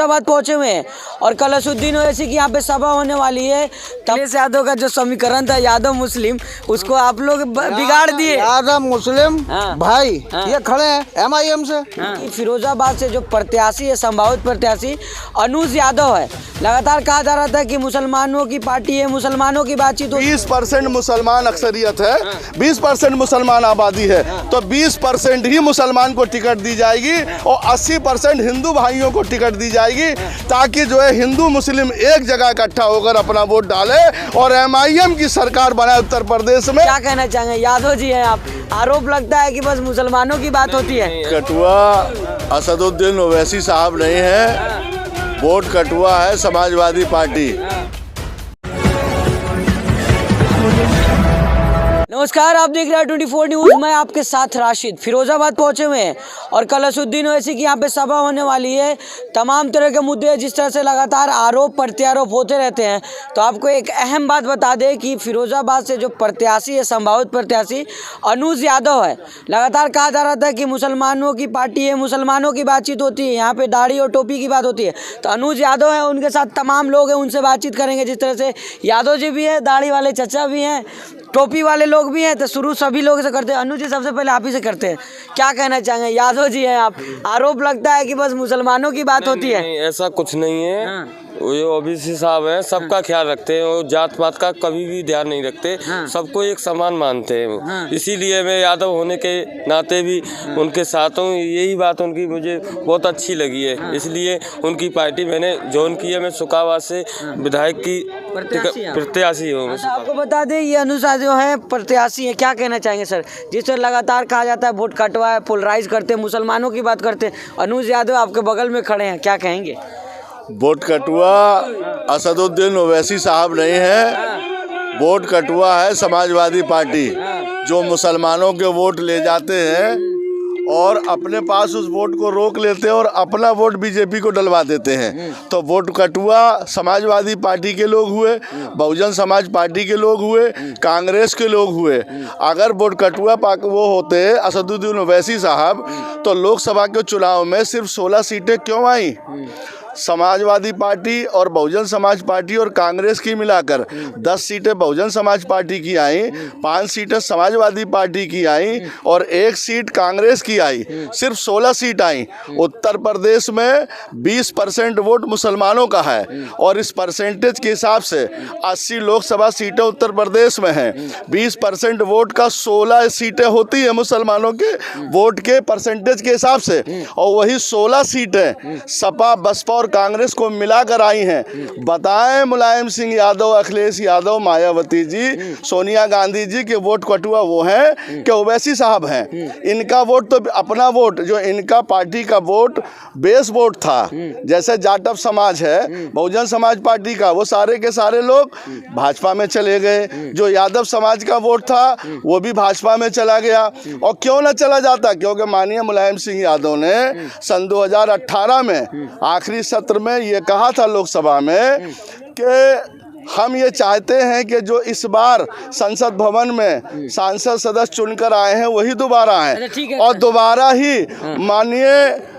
फिरोजाबाद पहुंचे हुए हैं और कल असदुद्दीन ओवैसी की यहाँ पे सभा होने वाली है। अखिलेश यादव का जो समीकरण था यादव मुस्लिम, उसको आप लोग बिगाड़ दिए। यादव मुस्लिम भाई ये खड़े हैं MIM से। फिरोजाबाद से जो प्रत्याशी है, संभावित प्रत्याशी अनुज यादव है, लगातार कहा जा रहा था कि मुसलमानों की पार्टी है, मुसलमानों की बातचीत। 20% मुसलमान अक्सरियत है, 20% मुसलमान आबादी है, तो 20% ही मुसलमान को टिकट दी जाएगी और 80% हिंदू भाइयों को टिकट दी जाएगी, ताकि जो है हिंदू मुस्लिम एक जगह इकट्ठा होकर अपना वोट डाले और MIM की सरकार बनाए उत्तर प्रदेश में। क्या कहना चाहेंगे? यादव जी हैं आप, आरोप लगता है कि बस मुसलमानों की बात होती है। कठुआ असदुद्दीन ओवैसी साहब नहीं है, वोट कठुआ है समाजवादी पार्टी। नमस्कार, आप देख रहे हैं 24 न्यूज़। मैं आपके साथ राशिद। फिरोजाबाद पहुंचे हुए हैं और कल असदुद्दीन ओवैसी की यहाँ पे सभा होने वाली है। तमाम तरह के मुद्दे जिस तरह से लगातार आरोप प्रत्यारोप होते रहते हैं, तो आपको एक अहम बात बता दें कि फिरोजाबाद से जो प्रत्याशी है, संभावित प्रत्याशी अनुज यादव है, लगातार कहा जा रहा था कि मुसलमानों की पार्टी है, मुसलमानों की बातचीत होती है, यहाँ पे दाढ़ी और टोपी की बात होती है। तो अनुज यादव है, उनके साथ तमाम लोग हैं, उनसे बातचीत करेंगे। जिस तरह से यादव जी भी है, दाढ़ी वाले चचा भी हैं, टोपी वाले लोग भी हैं, तो शुरू सभी लोग से करते हैं। अनुज जी सबसे पहले आप ही से करते हैं, क्या कहना चाहेंगे? यादव जी हैं आप, आरोप लगता है कि बस मुसलमानों की बात होती है। नहीं, ऐसा कुछ नहीं है। वो OBC साहब हैं, सबका ख्याल रखते हैं, वो जात पात का कभी भी ध्यान नहीं रखते, सबको एक समान मानते हैं। इसीलिए मैं यादव होने के नाते भी उनके साथ हूँ। यही बात उनकी मुझे बहुत अच्छी लगी है, इसलिए उनकी पार्टी मैंने ज्वाइन की है। मैं सुखाबाद से विधायक की प्रत्याशी हूँ। आपको बता दें, ये अनुसार जो है प्रत्याशी है, क्या कहना चाहेंगे सर? जिस तरह लगातार कहा जाता है वोट कटवा है, पोलराइज करते हैं, मुसलमानों की बात करते हैं, अनुज यादव आपके बगल में खड़े हैं, क्या कहेंगे? वोट कटुआ असदुद्दीन ओवैसी साहब नहीं है, वोट कटुआ है समाजवादी पार्टी, जो मुसलमानों के वोट ले जाते हैं और अपने पास उस वोट को रोक लेते हैं और अपना वोट BJP को डलवा देते हैं। तो वोट कटुआ समाजवादी पार्टी के लोग हुए, बहुजन समाज पार्टी के लोग हुए, कांग्रेस के लोग हुए। अगर वोट कटुआ वो होते असदुद्दीन ओवैसी साहब, तो लोकसभा के चुनाव में सिर्फ 16 सीटें क्यों आई? समाजवादी पार्टी और बहुजन समाज पार्टी और कांग्रेस की मिलाकर 10 सीटें बहुजन समाज पार्टी की आई, 5 सीटें समाजवादी पार्टी की आई और 1 सीट कांग्रेस की आई, सिर्फ 16 सीट आई। उत्तर प्रदेश में 20% वोट मुसलमानों का है और इस परसेंटेज के हिसाब से 80 लोकसभा सीटें उत्तर प्रदेश में हैं। 20% वोट का 16 सीटें होती है मुसलमानों के वोट के परसेंटेज के हिसाब से, और वही 16 सीटें सपा बसपा और कांग्रेस को मिलाकर आई हैं। बताएं मुलायम सिंह यादव, अखिलेश यादव, मायावती जी, सोनिया गांधी जी के वोट कटुआ वो हैं कि ओवैसी साहब हैं। इनका वोट तो अपना वोट, जो इनका पार्टी का वोट बेस वोट था, जैसे जाटव समाज है बहुजन समाज पार्टी का, वो सारे के सारे लोग भाजपा में चले गए। जो यादव समाज का वोट था वो भी भाजपा में चला गया। और क्यों ना चला जाता? क्योंकि माननीय मुलायम सिंह यादव ने सन 2018 में आखिरी सत्र में ये कहा था लोकसभा में कि हम ये चाहते हैं कि जो इस बार संसद भवन में सांसद सदस्य चुनकर आए हैं वही दोबारा आए और दोबारा ही माननीय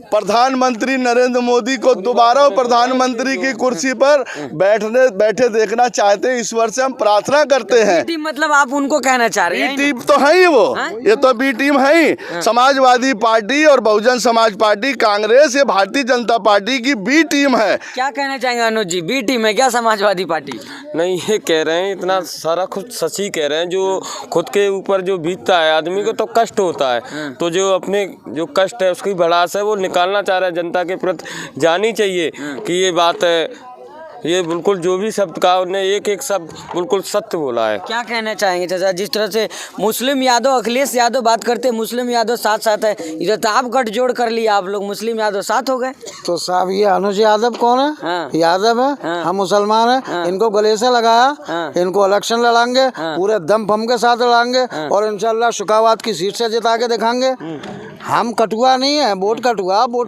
प्रधानमंत्री नरेंद्र मोदी को दोबारा प्रधानमंत्री की कुर्सी पर बैठे देखना चाहते हैं। ईश्वर से हम प्रार्थना करते हैं। टीम मतलब आप उनको कहना चाह रहे हैं? बी टीम तो है ही वो, ये तो बी टीम है ही। समाजवादी पार्टी और बहुजन समाज पार्टी, कांग्रेस, ये भारतीय जनता पार्टी की बी टीम है। क्या कहना चाहेंगे अनुज जी, बी टीम है क्या समाजवादी पार्टी? नहीं, ये कह रहे हैं, इतना सारा खुद सच ही कह रहे हैं। जो खुद के ऊपर जो बीतता है आदमी को तो कष्ट होता है, तो जो अपने जो कष्ट है उसकी भड़ास है वो निकालना चाह रहे हैं। जनता के प्रति जानी चाहिए कि ये बात है, ये बिल्कुल जो भी शब्द कहा उन्होंने एक एक शब्द बिल्कुल सत्य बोला है। क्या कहना चाहेंगे चाचा? जिस तरह से मुस्लिम यादव, अखिलेश यादव बात करते हैं, मुस्लिम यादव साथ साथ है, इधर तो आप गठजोड़ कर लिया, आप लोग मुस्लिम यादव साथ हो गए। तो साहब ये अनुज यादव कौन है? यादव है, हम मुसलमान हैं, इनको गले से लगाया, इनको इलेक्शन लड़ाएंगे, पूरे दम फम के साथ लड़ाएंगे और इंशाल्लाह शुकाबाद की सीट से जिता के दिखाएंगे। हम कटुआ नहीं है, वोट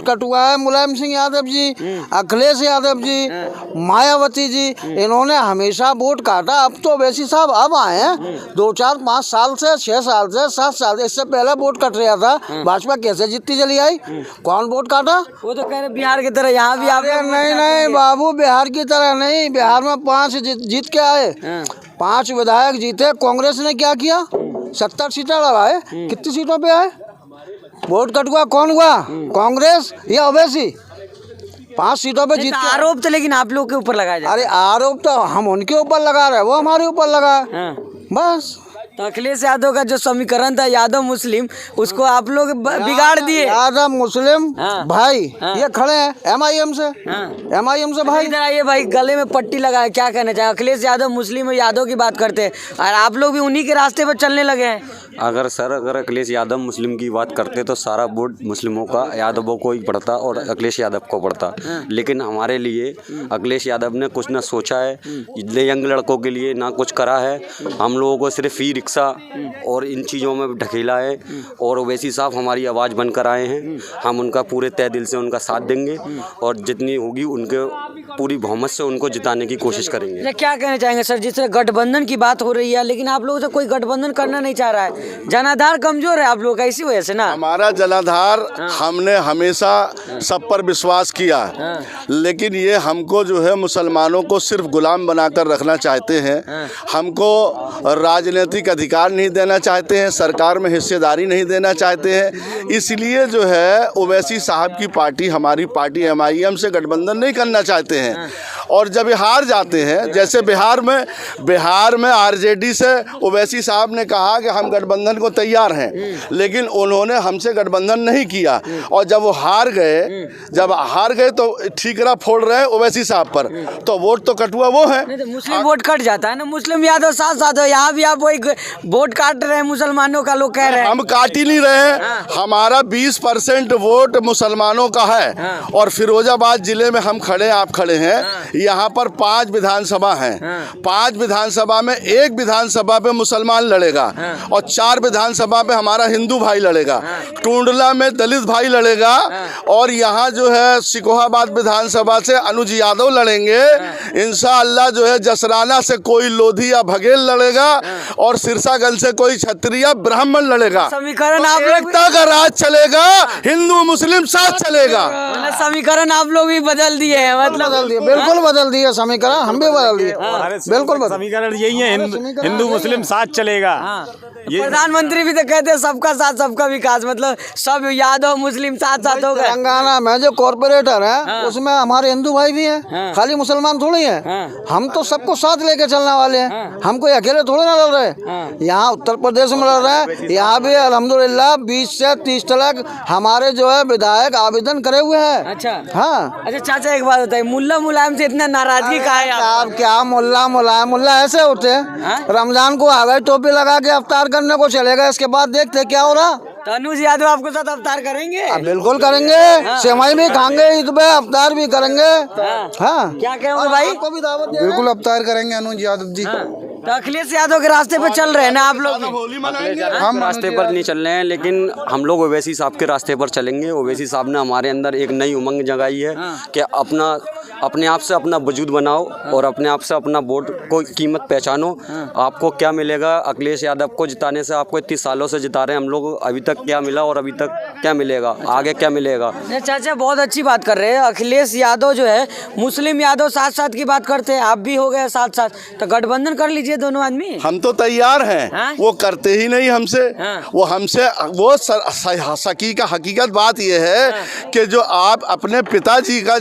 कटुआ है मुलायम सिंह यादव जी, अखिलेश यादव जी, मायावती जी, इन्होंने हमेशा वोट काटा। अब तो ओवैसी साहब अब आए हैं 2 4 5 साल से, 6 साल से, 7 साल से, इससे पहले वोट कट रहा था। भाजपा कैसे जीतती चली आई? कौन वोट काटा? वो तो कह रहे बिहार की तरह यहाँ भी आप नहीं बाबू, बिहार की तरह नहीं। बिहार में 5 जीत के आए, 5 विधायक जीते। कांग्रेस ने क्या किया? 70 सीटें लगाए, कितनी सीटों पे आए? वोट कटुआ कौन हुआ? कांग्रेस या ओवैसी? 5 सीटों पे जीत के। आरोप तो लेकिन आप लोग के ऊपर लगाया जाए। अरे आरोप तो हम उनके ऊपर लगा रहे हैं, वो हमारे ऊपर लगा बस। तो अखिलेश यादव का जो समीकरण था यादव मुस्लिम, उसको आप लोग बिगाड़ दिए। यादव मुस्लिम भाई ये खड़े हैं MIM से, MIM से भाई। इधर आइए भाई, गले में पट्टी लगाए, क्या कहना चाहे? अखिलेश यादव मुस्लिम और यादव की बात करते हैं और आप लोग भी उन्हीं के रास्ते पर चलने लगे हैं। अगर अखिलेश यादव मुस्लिम की बात करते तो सारा वोट मुस्लिमों का यादवों को ही पड़ता और अखिलेश यादव को पड़ता। लेकिन हमारे लिए अखिलेश यादव ने कुछ ना सोचा है, यंग लड़कों के लिए ना कुछ करा है। हम लोगों को सिर्फ ई रिक्शा और इन चीज़ों में ढकेला है और ओवैसी साहब हमारी आवाज़ बनकर आए हैं। हम उनका पूरे तय दिल से उनका साथ देंगे और जितनी होगी उनके पूरी बहुमत से उनको जिताने की कोशिश करेंगे। क्या कहना चाहेंगे सर? जिस तरह गठबंधन की बात हो रही है, लेकिन आप लोगों से कोई गठबंधन करना नहीं चाह रहा है, जनाधार कमजोर है आप लोग का, इसी वजह से ना। हमारा जनाधार, हमने हमेशा सब पर विश्वास किया, लेकिन ये हमको जो है मुसलमानों को सिर्फ गुलाम बनाकर रखना चाहते हैं। हमको राजनीतिक अधिकार नहीं देना चाहते हैं, सरकार में हिस्सेदारी नहीं देना चाहते हैं। इसलिए जो है ओवैसी साहब की पार्टी, हमारी पार्टी MIM से गठबंधन नहीं करना चाहते हैं। और जब हार जाते हैं, जैसे बिहार में RJD से ओवैसी साहब ने कहा कि हम गठबंधन को तैयार हैं, लेकिन उन्होंने हमसे गठबंधन नहीं किया। और जब वो हार गए तो ठीकरा फोड़ रहे हैं ओवैसी साहब पर, तो वोट तो कटुआ वो है। नहीं तो मुस्लिम वोट कट जाता है ना, मुस्लिम यादव साथ साथ हो। यहाँ भी आप वही वोट काट रहे हैं मुसलमानों का, लोग कह रहे हैं। हम काट ही नहीं रहे हैं, हमारा 20% वोट मुसलमानों का है। और फिरोजाबाद जिले में हम खड़े, आप खड़े हैं, यहाँ पर 5 विधानसभा हैं। 5 विधानसभा में 1 विधानसभा पे मुसलमान लड़ेगा और 4 विधानसभा पे हमारा हिंदू भाई लड़ेगा। टूंडला में दलित भाई लड़ेगा और यहाँ जो है सिकोहाबाद विधानसभा से अनुज यादव लड़ेंगे। इंशाअल्लाह जो है जसराना से कोई लोधी या बघेल लड़ेगा और सिरसागंज से कोई क्षत्रिय या ब्राह्मण लड़ेगा। समीकरण आप एकता का राज चलेगा, हिंदू मुस्लिम साथ चलेगा। समीकरण आप लोग भी बदल दिए हैं, मतलब बदल दिए, बिल्कुल बदल दिए समीकरण, हम भी बदल दिए, बिल्कुल बदल। समीकरण यही है, हिंदू मुस्लिम साथ चलेगा। ये प्रधानमंत्री भी तो कहते हैं सबका साथ सबका विकास, मतलब सब यादव मुस्लिम साथ साथ हो गए। तेलंगाना में जो कॉर्पोरेटर है उसमें हमारे हिंदू भाई भी हैं, खाली मुसलमान थोड़ी हैं। हम तो सबको साथ लेके चलने वाले हैं, हम कोई अकेले थोड़े ना लड़ रहे। यहाँ उत्तर प्रदेश में लड़ रहे हैं, यहाँ भी अल्हम्दुलिल्लाह 20 से 30 तक हमारे जो है विधायक आवेदन करे हुए हैं। अच्छा हाँ। अच्छा चाचा, एक बात बताइए, मुल्ला मुलायम से इतना नाराजगी का है? आप क्या मुल्ला ऐसे होते हैं, रमजान को आ गए टोपी लगा के अफ्तार करने को चलेगा, इसके बाद देखते क्या हो रहा। तो अनुज यादव आपके साथ अफ्तार करेंगे? बिल्कुल करेंगे, सेवई भी खाएंगे, ईद पे अफ्तार भी करेंगे। हाँ क्या कहोगे भाई? आपको भी दावत देंगे। बिल्कुल अफ्तार करेंगे अनुज यादव जी। तो अखिलेश यादव के रास्ते पे चल रहे हैं ना आप लोग? हम रास्ते पर नहीं चल रहे हैं, लेकिन हम लोग ओवैसी साहब के रास्ते पर चलेंगे। ओवैसी साहब ने हमारे अंदर एक नई उमंग जगाई है कि अपने आप से अपना वजूद बनाओ और अपने आप से अपना वोट को कीमत पहचानो। आपको क्या मिलेगा? अखिलेश यादव को जिताने से, आपको इतने सालों से जिता रहे हैं हम लोग, अभी तक क्या मिला और अभी तक क्या मिलेगा, आगे क्या मिलेगा? चाचा बहुत अच्छी बात कर रहे हैं। अखिलेश यादव जो है मुस्लिम यादव साथ साथ की बात करते हैं, आप भी हो गए साथ साथ, तो गठबंधन कर लीजिए दोनों आदमी। हम तो तैयार हैं। वो करते ही नहीं हमसे। वो हकीकत बात ये है कि जो आप अपने पिताजी का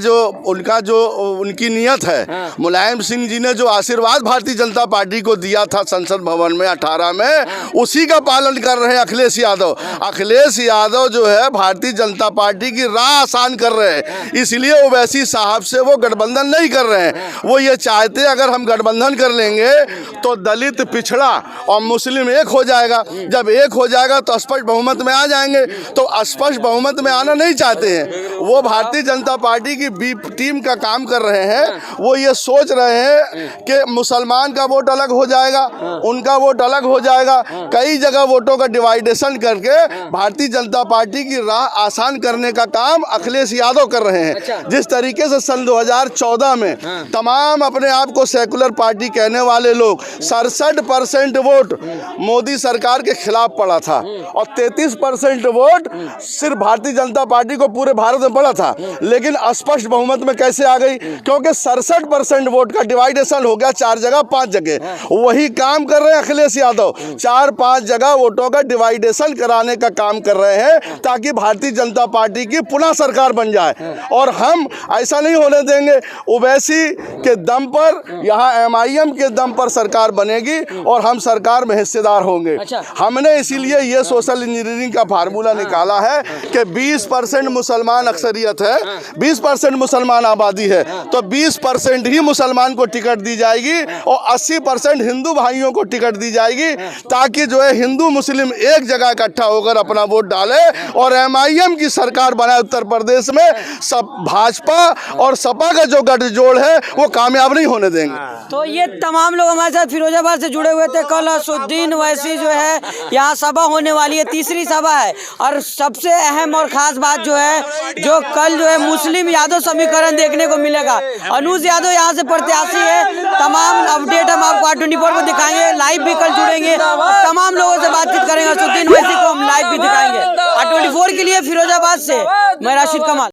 जो उनकी नियत है, मुलायम सिंह जी ने जो आशीर्वाद भारतीय जनता पार्टी को दिया था संसद भवन में 18 में, उसी का पालन कर रहे हैं अखिलेश यादव। अखिलेश यादव जो है भारतीय जनता पार्टी की राह आसान कर रहे हैं, इसलिए ओवैसी साहब से वो गठबंधन नहीं कर रहे हैं। वो ये चाहते हैं अगर हम गठबंधन कर लेंगे तो दलित, पिछड़ा और मुस्लिम एक हो जाएगा। जब एक हो जाएगा तो स्पष्ट बहुमत में आ जाएंगे। तो स्पष्ट बहुमत में आना नहीं चाहते हैं। वो भारतीय जनता पार्टी की बी टीम का काम काम कर रहे हैं, वो ये सोच रहे हैं कि मुसलमान का वोट अलग हो जाएगा, उनका वोट अलग हो जाएगा। कई जगह वोटों का डिवाइडेशन करके भारतीय जनता पार्टी की राह आसान करने का काम अखिलेश यादव कर रहे हैं। जिस तरीके से सन 2014 में तमाम अपने आप को सेकुलर पार्टी कहने वाले लोग 67% वोट मोदी सरकार के खिलाफ पड़ा था और 33% वोट सिर्फ भारतीय जनता पार्टी को पूरे भारत में पड़ा था, लेकिन स्पष्ट बहुमत में कैसे आ गई? क्योंकि 67% वोट का डिवाइडेशन हो गया 4 जगह 5 जगह। वही काम कर रहे हैं अखिलेश यादव, 4-5 जगह वोटों का डिवाइडेशन कराने का काम कर रहे हैं ताकि भारतीय जनता पार्टी की पुनः सरकार बन जाए। और हम ऐसा नहीं होने देंगे। ओवैसी के दम पर, यहाँ MIM के दम पर सरकार बनेगी और हम सरकार में हिस्सेदार होंगे। हमने इसीलिए ये सोशल इंजीनियरिंग का फार्मूला निकाला है कि 20% मुसलमान अक्सरियत है, 20% मुसलमान आबादी है, तो 20% ही मुसलमान को टिकट दी जाएगी और 80% हिंदू भाइयों को टिकट दी जाएगी, ताकि जो है हिंदू मुस्लिम एक जगह इकट्ठा होकर अपना वोट डाले और MIM की सरकार बनाए उत्तर प्रदेश में। सब भाजपा और सपा का जो गठजोड़ है वो कामयाब नहीं होने देंगे। तो ये तमाम लोग हमारे साथ फिरोजाबाद से जुड़े हुए थे। कल असुद्दीन वैसी जो है यहाँ सभा होने वाली है, तीसरी सभा है। और सबसे अहम और खास बात जो है, जो कल जो है मुस्लिम यादव समीकरण देखने को मिलेगा। अनुज यादव यहाँ से प्रत्याशी है। तमाम अपडेट हम आपको R24 पर दिखाएंगे, लाइव भी कल जुड़ेंगे और तमाम लोगों से बातचीत करेंगे। असुद्दीन वैसी को हम लाइव भी दिखाएंगे। R24 के लिए फिरोजाबाद से मैं राशिद कमाल।